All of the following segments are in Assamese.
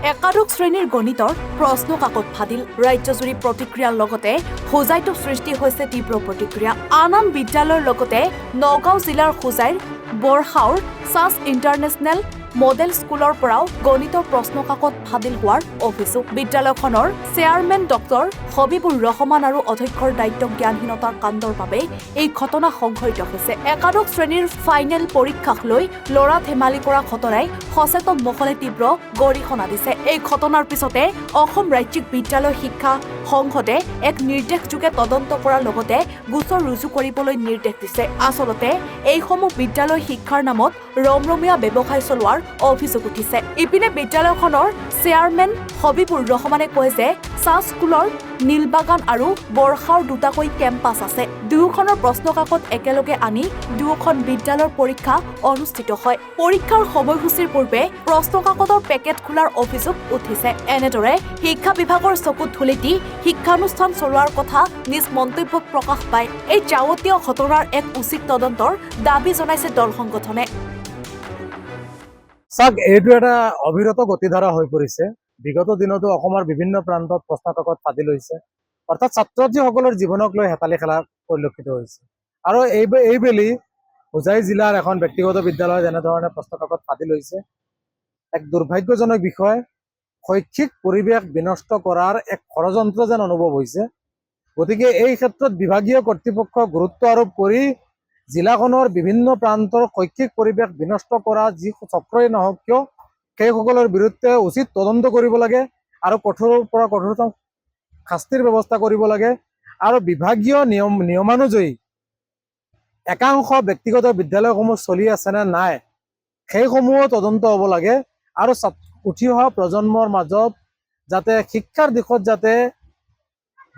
একাদশ শ্ৰেণীৰ গণিতৰ প্ৰশ্ন কাকত ফাদিল ৰাজ্যজুৰি প্ৰতিক্ৰিয়াৰ লগতে হোজাইতো সৃষ্টি হৈছে তীব্ৰ প্ৰতিক্ৰিয়া আনাম বিদ্যালয়ৰ লগতে নগাঁও জিলাৰ হোজাইৰ বৰহাউৰ সাছ ইণ্টাৰনেশ্যনেল মডেল স্কুলৰ পৰাও গণিতৰ প্ৰশ্ন কাকত ফাদিল হোৱাৰ অভিযোগ বিদ্যালয়খনৰ চেয়াৰমেন ডক্টৰ হবিবুৰ ৰহমান আৰু অধ্যক্ষৰ দায়িত্ব জ্ঞানহীনতাৰ কাণ্ডৰ বাবে এই ঘটনা সংঘটিত হৈছে একাদশ শ্ৰেণীৰ ফাইনেল পৰীক্ষাক লৈ ল'ৰা ধেমালি কৰা ঘটনাই সচেতন মহলে তীব্ৰ গৰিহণা দিছে এই ঘটনাৰ পিছতে অসম ৰাজ্যিক বিদ্যালয় শিক্ষা সংসদে এক নিৰ্দেশযোগে তদন্ত কৰাৰ লগতে গোচৰ ৰুজু কৰিবলৈ নিৰ্দেশ দিছে আচলতে এইসমূহ বিদ্যালয় শিক্ষাৰ নামত ৰমৰমীয়া ব্যৱসায় চলোৱাৰ অভিযোগ উঠিছে ইপিনে বিদ্যালয়খনৰ চেয়াৰমেন হবিবুৰ ৰহমানে কয় যে সাছ স্কুলৰ নীলবাগান আৰু বৰহাউৰ দুটাকৈ কেম্পাছ আছে দুয়োখনৰ প্ৰশ্ন কাকত একেলগে আনি দুয়োখন বিদ্যালয়ৰ পৰীক্ষা অনুষ্ঠিত হয় পৰীক্ষাৰ সময়সূচীৰ পূৰ্বে প্ৰশ্ন কাকতৰ পেকেট খোলাৰ অভিযোগ উঠিছে এনেদৰে শিক্ষা বিভাগৰ চকুত ধুলি দি শিক্ষানুষ্ঠান চলোৱাৰ কথা নিজ মন্তব্যত প্ৰকাশ পায় এই যাৱতীয় ঘটনাৰ এক উচিত তদন্তৰ দাবী জনাইছে দল সংগঠনে এইটো এটা অবিৰত গতিধাৰা হৈ পৰিছে বিগত দিনতো অসমৰ বিভিন্ন প্ৰান্তত প্ৰশ্ন কাকত ফাদিল হৈছে অৰ্থাৎ ছাত্ৰ ছাত্ৰীসকলৰ জীৱনক লৈ হেতালি খেলা পৰিলক্ষিত হৈছে আৰু এইবেলি হোজাই জিলাৰ এখন ব্যক্তিগত বিদ্যালয়ত এনেধৰণে প্ৰশ্ন কাকত ফাদিল হৈছে এক দুৰ্ভাগ্যজনক বিষয় শৈক্ষিক পৰিৱেশ বিনষ্ট কৰাৰ এক ষড়যন্ত্ৰ যেন অনুভৱ হৈছে গতিকে এই ক্ষেত্ৰত বিভাগীয় কৰ্তৃপক্ষ গুৰুত্ব আৰোপ কৰি জিলাখনৰ বিভিন্ন প্ৰান্তৰ শৈক্ষিক পৰিৱেশ বিনষ্ট কৰা যি চক্ৰই নহওক কিয় সেইসকলৰ বিৰুদ্ধে উচিত তদন্ত কৰিব লাগে আৰু কঠোৰৰ পৰা কঠোৰতম শাস্তিৰ ব্যৱস্থা কৰিব লাগে আৰু বিভাগীয় নিয়মানুযায়ী একাংশ ব্যক্তিগত বিদ্যালয়সমূহ চলি আছে নে নাই সেইসমূহো তদন্ত হ'ব লাগে আৰু উঠি অহা প্ৰজন্মৰ মাজত যাতে শিক্ষাৰ দিশত যাতে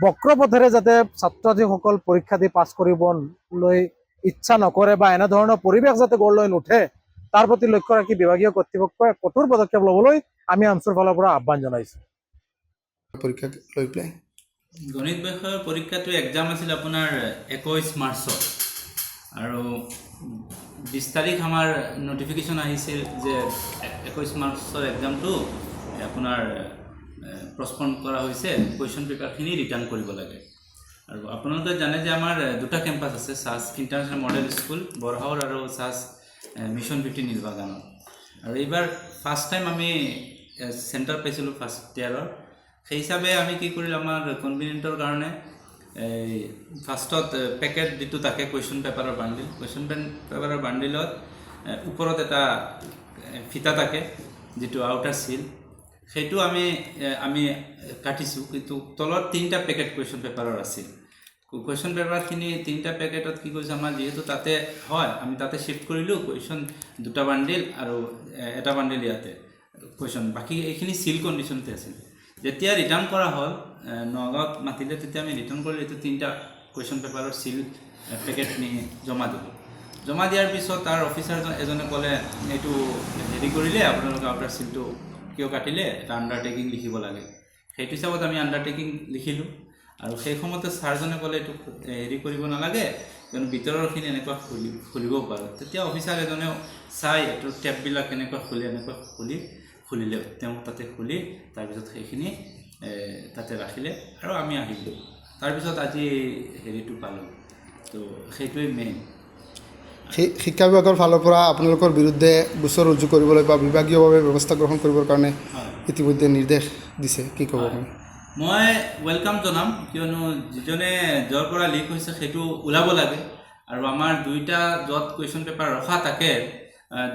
বক্ৰপথেৰে যাতে ছাত্ৰ ছাত্ৰীসকল পৰীক্ষা দি পাছ কৰিবলৈ ইচ্ছা নকৰে বা এনেধৰণৰ পৰিৱেশ যাতে গঢ় লৈ নুঠে তাৰ প্ৰতি লক্ষ্য ৰাখি বিভাগীয় কৰ্তৃপক্ষই কঠোৰ পদক্ষেপ ল'বলৈ আমি আমচুৰ ফালৰ পৰা আহ্বান জনাইছোঁ পৰীক্ষা লৈ পেলাই গণিত বিষয়ৰ পৰীক্ষাটো এক্সাম আছিল আপোনাৰ 21 মাৰ্চত আৰু 20 তাৰিখ আমাৰ নটিফিকেশ্যন আহিছিল যে 21 মাৰ্চৰ এক্সামটো আপোনাৰ প্ৰস্পন কৰা হৈছে কুৱেশ্যন পেপাৰখিনি ৰিটাৰ্ণ কৰিব লাগে আৰু আপোনালোকে জানে যে আমাৰ দুটা কেম্পাছ আছে সাছ ইণ্টাৰনেশ্যনেল মডেল স্কুল বৰহাউৰ আৰু সাছ মিছন 50 নীলবাগানত আৰু এইবাৰ ফাৰ্ষ্ট টাইম আমি চেণ্টাৰ পাইছিলোঁ ফাৰ্ষ্ট ইয়াৰৰ সেই হিচাপে আমি কি কৰিলোঁ আমাৰ কনভিনিয়েণ্টৰ কাৰণে এই ফাৰ্ষ্টত পেকেট যিটো থাকে কুৱেশ্যন পেপাৰৰ বান্ডিল কুৱেশ্যন পেপাৰৰ বান্ডিলত ওপৰত এটা ফিটা থাকে যিটো আউটাৰ চিল সেইটো আমি কাটিছোঁ কিন্তু তলত 3টা পেকেট কুৱেশ্যন পেপাৰৰ আছিল কুৱেশ্যন পেপাৰখিনি 3টা পেকেটত কি কৰিছে আমাৰ যিহেতু তাতে হয় আমি তাতে শিফ্ট কৰিলোঁ কুৱেশ্যন 2টা বান্ডিল আৰু এটা বান্ডিল ইয়াতে কুৱেশ্যন বাকী এইখিনি চিল কণ্ডিশ্যনতে আছিল যেতিয়া ৰিটাৰ্ণ কৰা হ'ল নগাঁৱত মাতিলে তেতিয়া আমি ৰিটাৰ্ণ কৰিলোঁ এইটো 3টা কুৱেশ্যন পেপাৰৰ চিল পেকেটখিনি জমা দিলোঁ জমা দিয়াৰ পিছত তাৰ অফিচাৰ এজনে ক'লে এইটো হেৰি কৰিলে আপোনালোকে আউটাৰ চিলটো কিয় কাটিলে এটা আণ্ডাৰটেকিং লিখিব লাগে সেইটো হিচাপত আমি আণ্ডাৰটেকিং লিখিলোঁ আৰু সেই সময়তে ছাৰজনে ক'লে এইটো হেৰি কৰিব নালাগে কিয়নো ভিতৰৰখিনি এনেকুৱা খুলিব পাৰোঁ তেতিয়া অফিচাৰ এজনেও চাই এইটো টেপবিলাক এনেকুৱা খুলিলে তেওঁ তাতে খুলি তাৰপিছত সেইখিনি তাতে ৰাখিলে আৰু আমি আহিলোঁ তাৰপিছত আজি হেৰিটো পালোঁ তো সেইটোৱে মেইন শিক্ষা বিভাগৰ ফালৰ পৰা আপোনালোকৰ বিৰুদ্ধে গোচৰ ৰুজু কৰিবলৈ বা বিভাগীয়ভাৱে ব্যৱস্থা গ্ৰহণ কৰিবৰ কাৰণে ইতিমধ্যে নিৰ্দেশ দিছে কি ক'ব আপুনি মই ৱেলকাম জনাম কিয়নো যিজনে য'ৰ পৰা লিক হৈছে সেইটো ওলাব লাগে আৰু আমাৰ দুইটা য'ত কুৱেশ্যন পেপাৰ ৰখা থাকে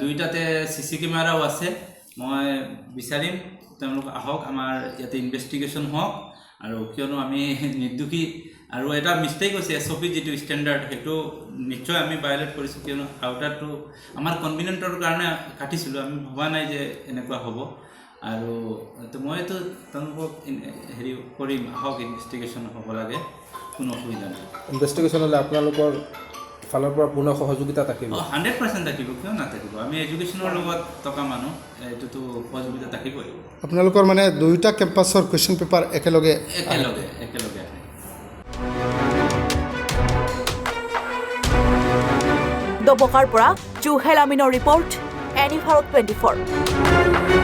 দুইটাতে CC কেমেৰাও আছে মই বিচাৰিম তেওঁলোক আহক আমাৰ ইয়াতে ইনভেষ্টিগেশ্যন হওক আৰু কিয়নো আমি নিৰ্দোষী আৰু এটা মিষ্টেক হৈছে SOP যিটো ষ্টেণ্ডাৰ্ড সেইটো নিশ্চয় আমি ভায়োলেট কৰিছোঁ কিয়নো আউটাৰটো আমাৰ কনভিনিয়েণ্টৰ কাৰণে কাটিছিলোঁ আমি ভবা নাই যে এনেকুৱা হ'ব আৰু মইতো তেওঁলোকক হেৰি কৰিম আহক ইনভেষ্টিগেশ্যন হ'ব লাগে কোনো অসুবিধা নাই ইনভেষ্টিগেশ্যন হ'লে আপোনালোকৰ ফালৰ পৰা পূৰ্ণ সহযোগিতা থাকিব 100% থাকিব কিয় নাথাকিব আমি এডুকেশ্যনৰ লগত থকা মানুহ এইটোতো সহযোগিতা থাকিবই আপোনালোকৰ মানে দুয়োটা কেম্পাছৰ কুৱেশ্যন পেপাৰ একেলগে আহে দবকাৰ পৰা জুহেল আমিনৰ ৰিপৰ্ট এনি ভাৰত 24